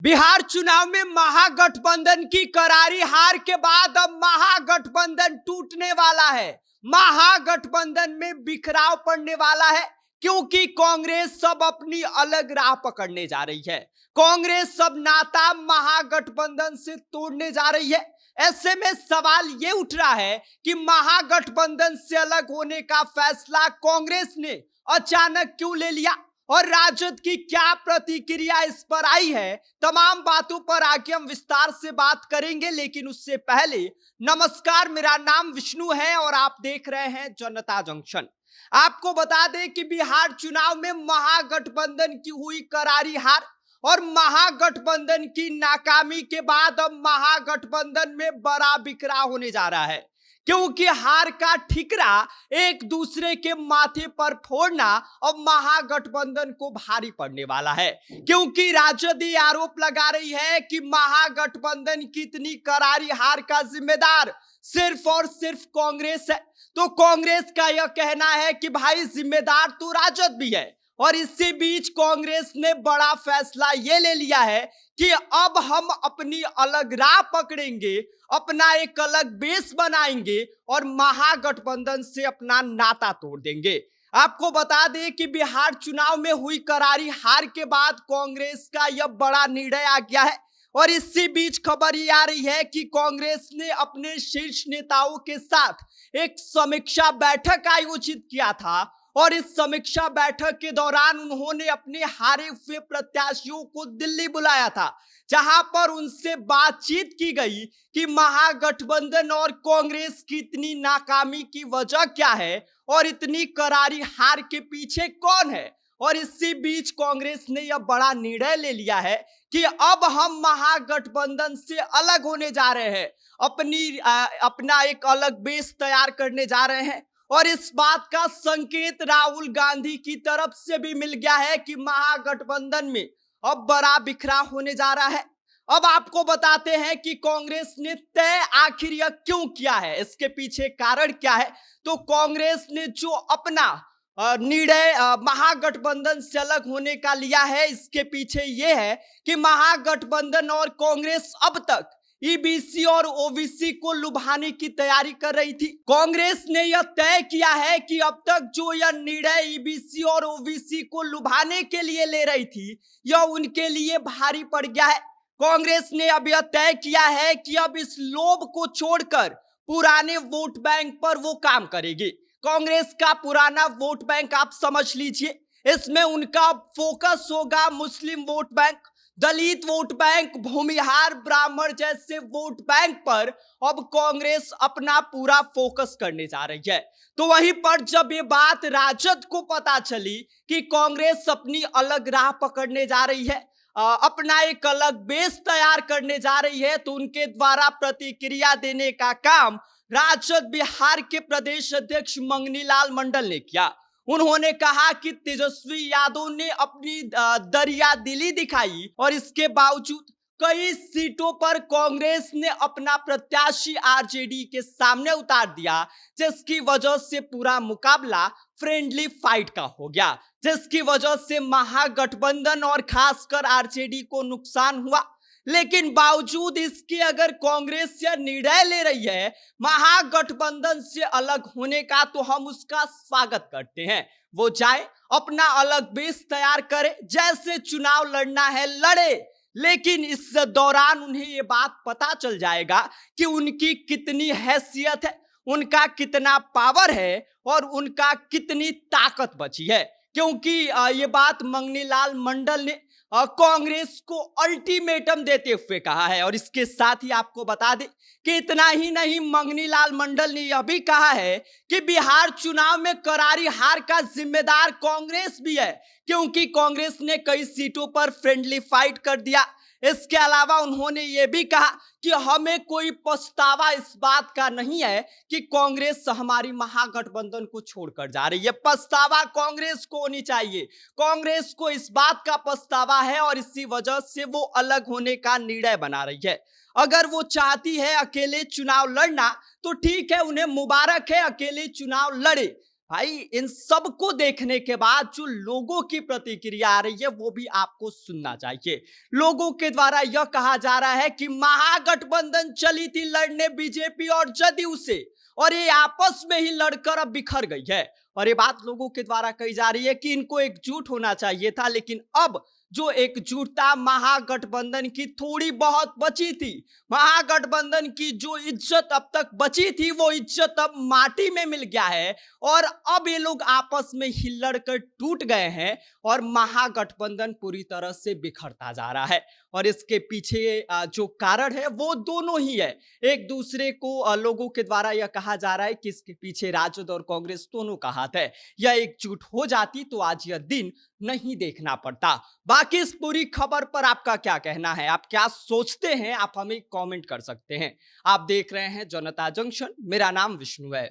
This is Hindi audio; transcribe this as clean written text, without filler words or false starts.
बिहार चुनाव में महागठबंधन की करारी हार के बाद अब महागठबंधन टूटने वाला है। महागठबंधन में बिखराव पड़ने वाला है क्योंकि कांग्रेस सब अपनी अलग राह पकड़ने जा रही है। कांग्रेस सब नाता महागठबंधन से तोड़ने जा रही है। ऐसे में सवाल ये उठ रहा है कि महागठबंधन से अलग होने का फैसला कांग्रेस ने अचानक क्यों ले लिया और राजद की क्या प्रतिक्रिया इस पर आई है। तमाम बातों पर आगे हम विस्तार से बात करेंगे, लेकिन उससे पहले नमस्कार, मेरा नाम विष्णु है और आप देख रहे हैं जनता जंक्शन। आपको बता दें कि बिहार चुनाव में महागठबंधन की हुई करारी हार और महागठबंधन की नाकामी के बाद अब महागठबंधन में बड़ा बिखराव होने जा रहा है, क्योंकि हार का ठिकरा एक दूसरे के माथे पर फोड़ना अब महागठबंधन को भारी पड़ने वाला है। क्योंकि राजद ये आरोप लगा रही है कि महागठबंधन की इतनी करारी हार का जिम्मेदार सिर्फ और सिर्फ कांग्रेस है। तो कांग्रेस का यह कहना है कि भाई जिम्मेदार तो राजद भी है, और इसी बीच कांग्रेस ने बड़ा फैसला ये ले लिया है कि अब हम अपनी अलग राह पकड़ेंगे, अपना एक अलग बेस बनाएंगे और महागठबंधन से अपना नाता तोड़ देंगे। आपको बता दें कि बिहार चुनाव में हुई करारी हार के बाद कांग्रेस का यह बड़ा निर्णय आ गया है, और इसी बीच खबर ये आ रही है कि कांग्रेस ने अपने शीर्ष नेताओं के साथ एक समीक्षा बैठक आयोजित किया था, और इस समीक्षा बैठक के दौरान उन्होंने अपने हारे हुए प्रत्याशियों को दिल्ली बुलाया था, जहां पर उनसे बातचीत की गई कि महागठबंधन और कांग्रेस की इतनी नाकामी की वजह क्या है और इतनी करारी हार के पीछे कौन है। और इसी बीच कांग्रेस ने यह बड़ा निर्णय ले लिया है कि अब हम महागठबंधन से अलग होने जा रहे हैं, अपना एक अलग बेस तैयार करने जा रहे हैं। और इस बात का संकेत राहुल गांधी की तरफ से भी मिल गया है कि महागठबंधन में अब बड़ा बिखराव होने जा रहा है। अब आपको बताते हैं कि कांग्रेस ने तय आखिर यह क्यों किया है, इसके पीछे कारण क्या है। तो कांग्रेस ने जो अपना निर्णय महागठबंधन से अलग होने का लिया है, इसके पीछे यह है कि महागठबंधन और कांग्रेस अब तक ईबीसी और ओबीसी को लुभाने की तैयारी कर रही थी। कांग्रेस ने यह तय किया है कि अब तक जो यह निर्णय ईबीसी और ओबीसी को लुभाने के लिए ले रही थी, यह उनके लिए भारी पड़ गया है। कांग्रेस ने अब यह तय किया है कि अब इस लोभ को छोड़कर पुराने वोट बैंक पर वो काम करेगी। कांग्रेस का पुराना वोट बैंक आप समझ लीजिए, इसमें उनका फोकस होगा मुस्लिम वोट बैंक, दलित वोट बैंक, भूमिहार, ब्राह्मण जैसे वोट बैंक पर अब कांग्रेस अपना पूरा फोकस करने जा रही है। तो वहीं पर जब ये बात राजद को पता चली कि कांग्रेस अपनी अलग राह पकड़ने जा रही है, अपना एक अलग बेस तैयार करने जा रही है, तो उनके द्वारा प्रतिक्रिया देने का काम राजद बिहार के प्रदेश अध्यक्ष मंगनी लाल मंडल ने किया। उन्होंने कहा कि तेजस्वी यादव ने अपनी दरिया दिली दिखाई और इसके बावजूद कई सीटों पर कांग्रेस ने अपना प्रत्याशी आरजेडी के सामने उतार दिया, जिसकी वजह से पूरा मुकाबला फ्रेंडली फाइट का हो गया, जिसकी वजह से महागठबंधन और खासकर आरजेडी को नुकसान हुआ। लेकिन बावजूद इसके अगर कांग्रेस यह निर्णय ले रही है महागठबंधन से अलग होने का, तो हम उसका स्वागत करते हैं। वो जाए, अपना अलग बेस तैयार करे, जैसे चुनाव लड़ना है लड़े, लेकिन इस दौरान उन्हें ये बात पता चल जाएगा कि उनकी कितनी हैसियत है, उनका कितना पावर है और उनका कितनी ताकत बची है। क्योंकि ये बात मंगनी लाल मंडल ने कांग्रेस को अल्टीमेटम देते हुए कहा है। और इसके साथ ही आपको बता दें कि इतना ही नहीं, मंगनी लाल मंडल ने यह भी कहा है कि बिहार चुनाव में करारी हार का जिम्मेदार कांग्रेस भी है, क्योंकि कांग्रेस ने कई सीटों पर फ्रेंडली फाइट कर दिया। इसके अलावा उन्होंने ये भी कहा कि हमें कोई पछतावा इस बात का नहीं है कि कांग्रेस हमारी महागठबंधन को छोड़कर जा रही है। पछतावा कांग्रेस को होनी चाहिए, कांग्रेस को इस बात का पछतावा है और इसी वजह से वो अलग होने का निर्णय बना रही है। अगर वो चाहती है अकेले चुनाव लड़ना तो ठीक है, उन्हें मुबारक है, अकेले चुनाव लड़े, भाई इन सबको देखने के बाद जो लोगों की प्रतिक्रिया आ रही है वो भी आपको सुनना चाहिए। लोगों के द्वारा यह कहा जा रहा है कि महागठबंधन चली थी लड़ने बीजेपी और जदयू से, और ये आपस में ही लड़कर अब बिखर गई है। और ये बात लोगों के द्वारा कही जा रही है कि इनको एकजुट होना चाहिए था, लेकिन अब जो एकजुटता महागठबंधन की थोड़ी बहुत बची थी, महागठबंधन की जो इज्जत अब तक बची थी, वो इज्जत अब माटी में मिल गया है। और अब ये लोग आपस में ही लड़कर टूट गए हैं और महागठबंधन पूरी तरह से बिखरता जा रहा है। और इसके पीछे जो कारण है वो दोनों ही है। एक दूसरे को लोगों के द्वारा यह कहा जा रहा है कि इसके पीछे राजद और कांग्रेस दोनों का हाथ है। यह एकजुट हो जाती तो आज यह दिन नहीं देखना पड़ता। बाकी इस पूरी खबर पर आपका क्या कहना है, आप क्या सोचते हैं, आप हमें कमेंट कर सकते हैं। आप देख रहे हैं जनता जंक्शन, मेरा नाम विष्णु है।